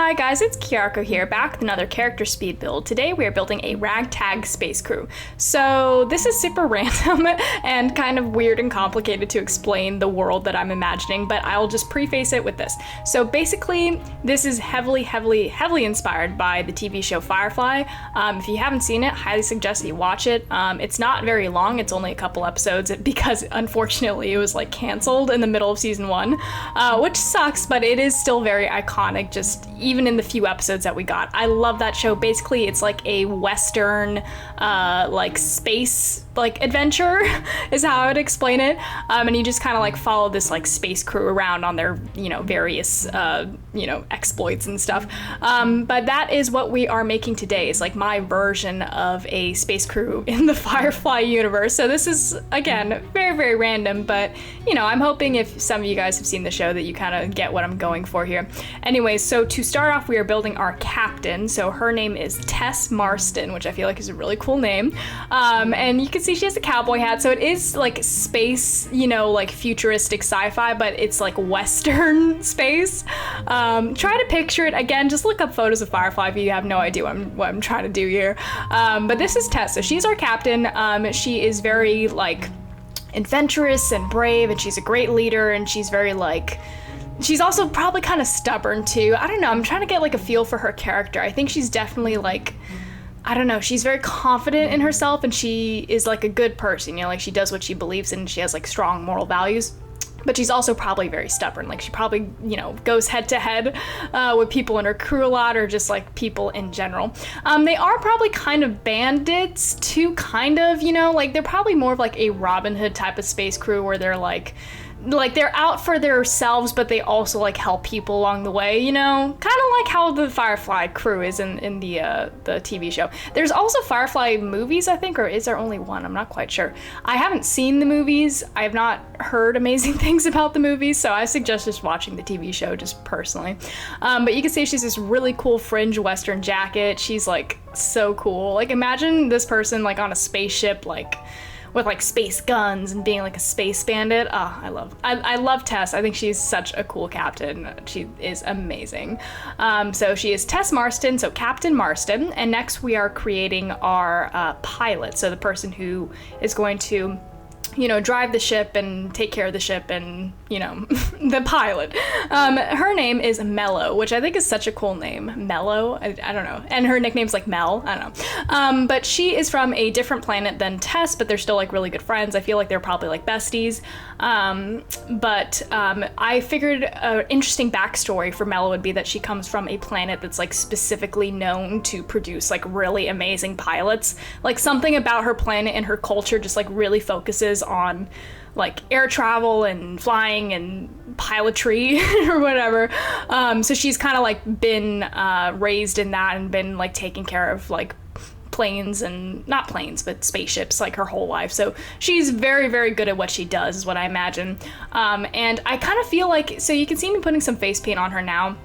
Hi guys, it's Charcter here, back with another character speed build. Today we are building a Ragtag space crew. So this is super random and kind of weird and complicated to explain the world that I'm imagining, but I'll just preface it with this. So basically, this is heavily inspired by the TV show Firefly. If you haven't seen it, highly suggest that you watch it. It's not very long, it's only a couple episodes because unfortunately it was like canceled in the middle of season 1, which sucks, but it is still very iconic, just even in the few episodes that we got. I love that show. Basically, it's like a Western, like space, like adventure is how I would explain it. And you just kind of like follow this like space crew around on their, various, exploits and stuff. But that is what we are making today, is like my version of a space crew in the Firefly universe. So this is, again, very random, but I'm hoping if some of you guys have seen the show that you kind of get what I'm going for here. Anyways, so to start off, we are building our captain. So her name is Tess Marston, which I feel like is a really cool name. And you can see she has a cowboy hat. So it is like space, like futuristic sci-fi, but it's like Western space. Try to picture it. Again, just look up photos of Firefly if you have no idea what I'm trying to do here. But this is Tess. So she's our captain. She is very like adventurous and brave, and she's a great leader, and she's very like, she's also probably kind of stubborn too. I don't know, I'm trying to get like a feel for her character. I think she's definitely like, I don't know, she's very confident in herself, and she is like a good person, like she does what she believes in, and she has like strong moral values. But she's also probably very stubborn. Like she probably, goes head to head with people in her crew a lot, or just like people in general. They are probably kind of bandits too, kind of, like they're probably more of like a Robin Hood type of space crew where they're like they're out for themselves, but they also like help people along the way, kind of like how the Firefly crew is in the TV show. There's also Firefly movies, I think, or is there only one? I'm not quite sure. I haven't seen the movies. I have not heard amazing things about the movies, so I suggest just watching the TV show just personally. But you can see she's this really cool fringe Western jacket. She's like so cool. Like imagine this person like on a spaceship, like with like space guns and being like a space bandit. I love Tess. I think she's such a cool captain. She is amazing. So she is Tess Marston, so Captain Marston. And next we are creating our pilot. So the person who is going to drive the ship and take care of the ship and, the pilot. Her name is Mellow, which I think is such a cool name. Mellow? I don't know. And her nickname's like Mel. I don't know. But she is from a different planet than Tess, but they're still like really good friends. I feel like they're probably like besties. I figured an interesting backstory for Mellow would be that she comes from a planet that's like specifically known to produce like really amazing pilots. Like something about her planet and her culture just like really focuses on like air travel and flying and pilotry or whatever. So she's kind of like been raised in that and been like taking care of like planes, and not planes, but spaceships like her whole life. So she's very good at what she does, is what I imagine. And I kind of feel like, so you can see me putting some face paint on her now.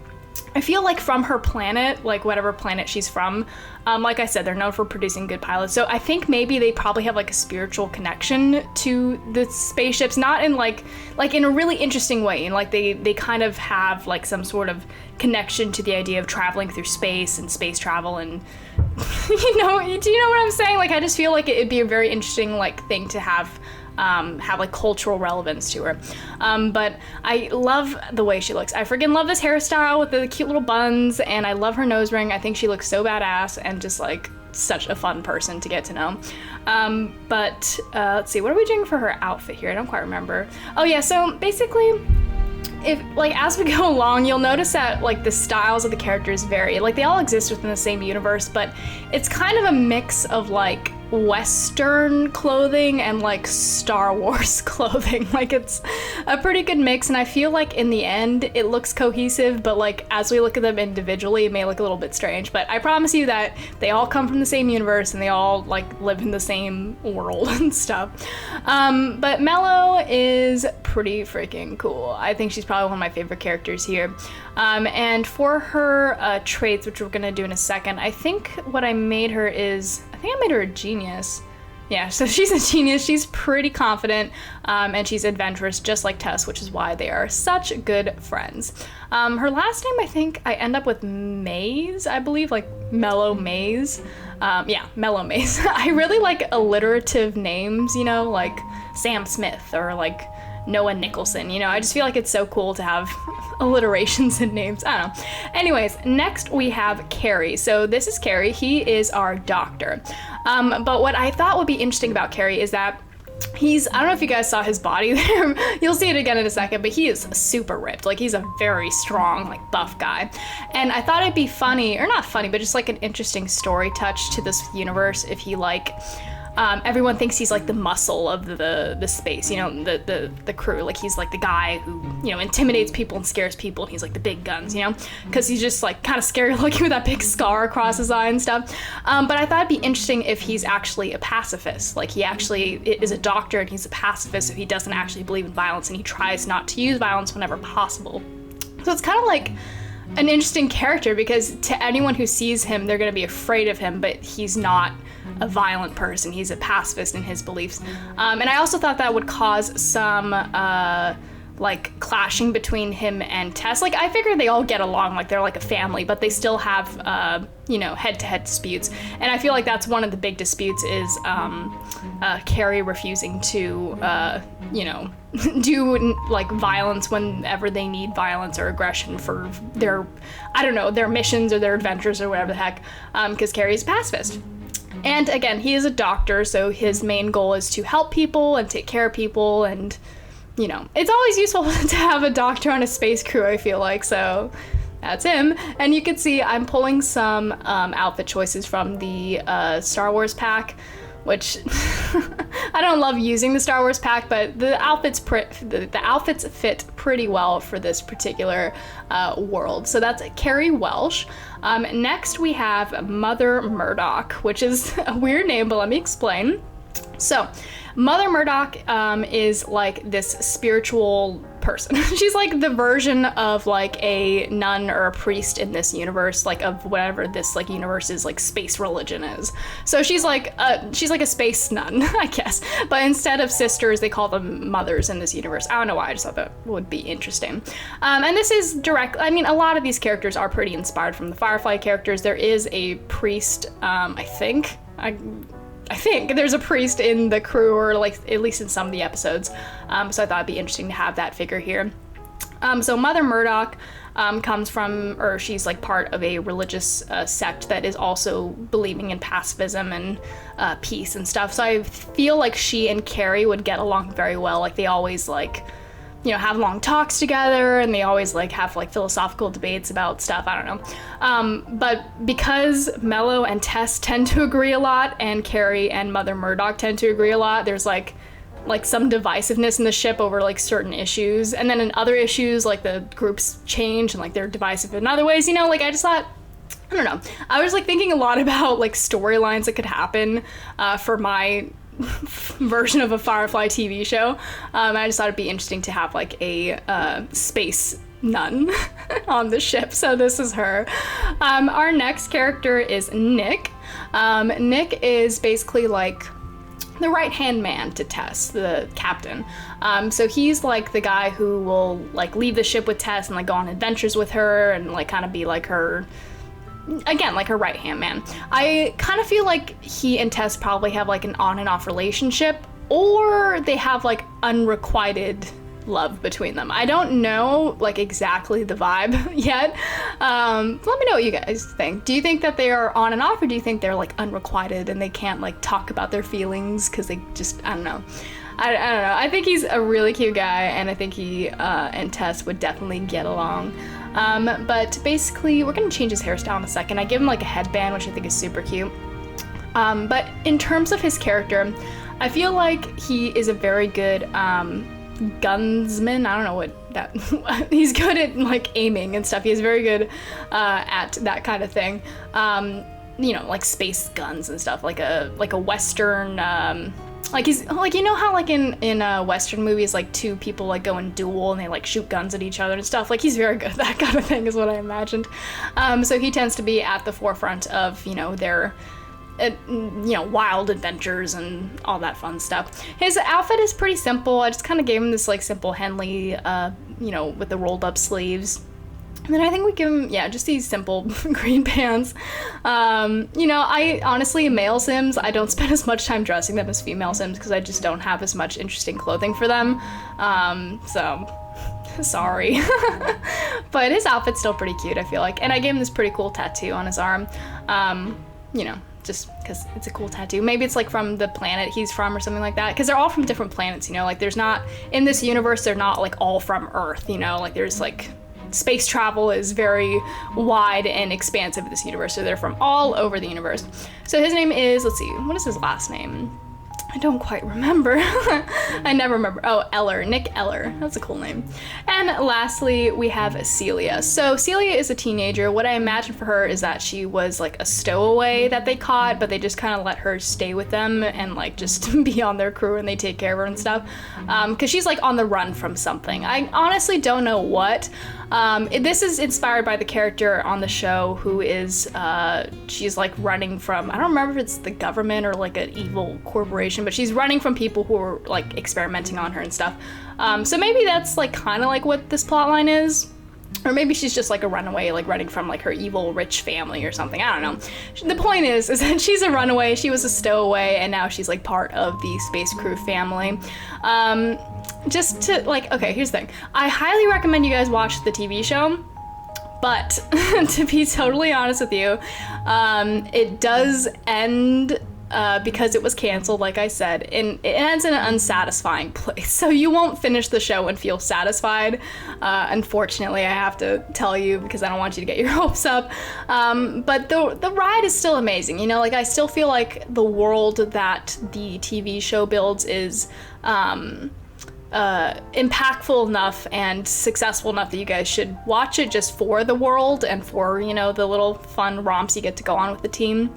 I feel like from her planet, like whatever planet she's from, like I said, they're known for producing good pilots. So I think maybe they probably have like a spiritual connection to the spaceships, not in like in a really interesting way. And like they kind of have like some sort of connection to the idea of traveling through space and space travel. And do you know what I'm saying? Like I just feel like it'd be a very interesting like thing to have like cultural relevance to her. But I love the way she looks. I freaking love this hairstyle with the cute little buns, and I love her nose ring. I think she looks so badass and just like such a fun person to get to know. But let's see, what are we doing for her outfit here? I don't quite remember. Oh yeah, so basically, if like as we go along, you'll notice that like the styles of the characters vary. Like they all exist within the same universe, but it's kind of a mix of like Western clothing and like Star Wars clothing. Like it's a pretty good mix, and I feel like in the end it looks cohesive, but like as we look at them individually it may look a little bit strange. But I promise you that they all come from the same universe and they all like live in the same world and stuff. But Mellow is pretty freaking cool. I think she's probably one of my favorite characters here. And for her traits, which we're gonna do in a second, I think what I made her is, I think I made her a genius. Yeah, so she's a genius. She's pretty confident, and she's adventurous, just like Tess, which is why they are such good friends. Her last name, I think, I end up with Maze, I believe, like Mellow Maze. Yeah, Mellow Maze. I really like alliterative names, you know, like Sam Smith or like Noah Nicholson, you know. I just feel like it's so cool to have alliterations in names. I don't know. Anyways, next we have Carrie. So this is Carrie. He is our doctor. But what I thought would be interesting about Carrie is that I don't know if you guys saw his body there. You'll see it again in a second, but he is super ripped. Like, he's a very strong, like, buff guy. And I thought it'd be funny, or not funny, but just like an interesting story touch to this universe if he, like, everyone thinks he's like the muscle of the space, you know, the crew. Like, he's like the guy who, you know, intimidates people and scares people, and he's like the big guns, you know, because he's just like kind of scary looking with that big scar across his eye and stuff. But I thought it'd be interesting if he's actually a pacifist. Like, he actually is a doctor and he's a pacifist, so he doesn't actually believe in violence and he tries not to use violence whenever possible. So it's kind of like an interesting character, because to anyone who sees him, they're going to be afraid of him, but he's not a violent person. He's a pacifist in his beliefs. And I also thought that would cause some like clashing between him and Tess. Like, I figure they all get along, like they're like a family, but they still have you know, head-to-head disputes. And I feel like that's one of the big disputes is Carrie refusing to you know, do like violence whenever they need violence or aggression for their, I don't know, their missions or their adventures or whatever the heck, because Carrie's a pacifist. And again, he is a doctor, so his main goal is to help people and take care of people, and, you know, it's always useful to have a doctor on a space crew, I feel like, so that's him. And you can see I'm pulling some outfit choices from the Star Wars pack, which I don't love using the Star Wars pack, but the outfits fit pretty well for this particular world. So that's Carrie Welsh. Next we have Mother Murdock, which is a weird name, but let me explain. So Mother Murdock is like this spiritual person. She's like the version of like a nun or a priest in this universe, like of whatever this like universe's like space religion is. So she's like a space nun, I guess. But instead of sisters, they call them mothers in this universe. I don't know why, I just thought that would be interesting. And this is direct, I mean, a lot of these characters are pretty inspired from the Firefly characters. There is a priest, I think there's a priest in the crew, or like at least in some of the episodes. So I thought it'd be interesting to have that figure here. So Mother Murdock comes from, or she's like part of a religious sect that is also believing in pacifism and peace and stuff. So I feel like she and Carrie would get along very well. Like, they always like, you know, have long talks together, and they always like have like philosophical debates about stuff. I don't know. But because Mellow and Tess tend to agree a lot, and Carrie and Mother Murdock tend to agree a lot, there's like some divisiveness in the ship over like certain issues. And then in other issues, like the groups change and like they're divisive in other ways, you know, like I just thought, I don't know. I was like thinking a lot about like storylines that could happen for my version of a Firefly TV show. I just thought it'd be interesting to have like a space nun on the ship. So this is her. Our next character is Nick. Nick is basically like the right-hand man to Tess, the captain. So he's like the guy who will like leave the ship with Tess and like go on adventures with her and like kind of be like her, again, like her right-hand man. I kind of feel like he and Tess probably have like an on and off relationship, or they have like unrequited love between them. I don't know like exactly the vibe yet. Let me know what you guys think. Do you think that they are on and off, or do you think they're like unrequited and they can't like talk about their feelings because they just, I don't know. I don't know. I think he's a really cute guy, and I think he and Tess would definitely get along. But basically, we're gonna change his hairstyle in a second. I give him like a headband, which I think is super cute. But in terms of his character, I feel like he is a very good gunsman. I don't know what that he's good at like aiming and stuff. He is very good at that kind of thing. You know, like space guns and stuff, like a western like he's like, you know how like in western movies like two people like go and duel and they like shoot guns at each other and stuff. Like, he's very good at that kind of thing is what I imagined. So he tends to be at the forefront of, you know, their wild adventures and all that fun stuff. His outfit is pretty simple. I just kind of gave him this like simple Henley, with the rolled up sleeves. And then I think we give him, just these simple green pants. I honestly, male Sims, I don't spend as much time dressing them as female Sims because I just don't have as much interesting clothing for them. So, sorry. But his outfit's still pretty cute, I feel like. And I gave him this pretty cool tattoo on his arm. Just because it's a cool tattoo. Maybe it's like from the planet he's from or something like that. Because they're all from different planets, like there's not, in this universe, they're not like all from Earth, like there's like, space travel is very wide and expansive in this universe, so they're from all over the universe. So his name is, let's see, what is his last name? I don't quite remember. I never remember. Oh, Eller, Nick Eller. That's a cool name. And lastly, we have Celia. So Celia is a teenager. What I imagine for her is that she was like a stowaway that they caught, but they just kind of let her stay with them and like just be on their crew, and they take care of her and stuff. Because she's like on the run from something. I honestly don't know what. This is inspired by the character on the show who is, she's like running from, I don't remember if it's the government or like an evil corporation, but she's running from people who are like experimenting on her and stuff. So maybe that's like kind of like what this plotline is. Or maybe she's just like a runaway, like running from like her evil rich family or something. I don't know. The point is that she's a runaway, she was a stowaway, and now she's like part of the space crew family. Just to like, okay, here's the thing. I highly recommend you guys watch the TV show, but to be totally honest with you, it does end because it was canceled, like I said, and it ends in an unsatisfying place. So you won't finish the show and feel satisfied. Unfortunately, I have to tell you because I don't want you to get your hopes up. But the ride is still amazing. Like I still feel like the world that the TV show builds is impactful enough and successful enough that you guys should watch it just for the world and for, the little fun romps you get to go on with the team.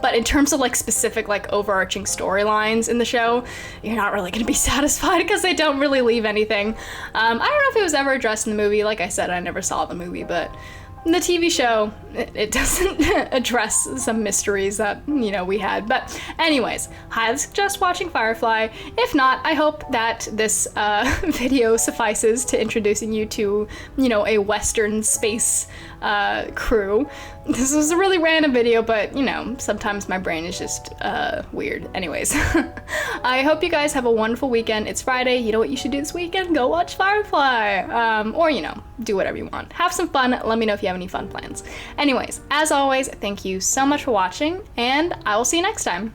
But in terms of like specific like overarching storylines in the show, you're not really gonna be satisfied because they don't really leave anything. I don't know if it was ever addressed in the movie. Like I said, I never saw the movie, but in the TV show, it doesn't address some mysteries that, we had. But anyways, highly suggest watching Firefly. If not, I hope that this video suffices to introducing you to, a Western space crew. This was a really random video, but, sometimes my brain is just weird. Anyways, I hope you guys have a wonderful weekend. It's Friday. You know what you should do this weekend? Go watch Firefly. Or, do whatever you want. Have some fun. Let me know if you have any fun plans. Anyways, as always, thank you so much for watching, and I will see you next time.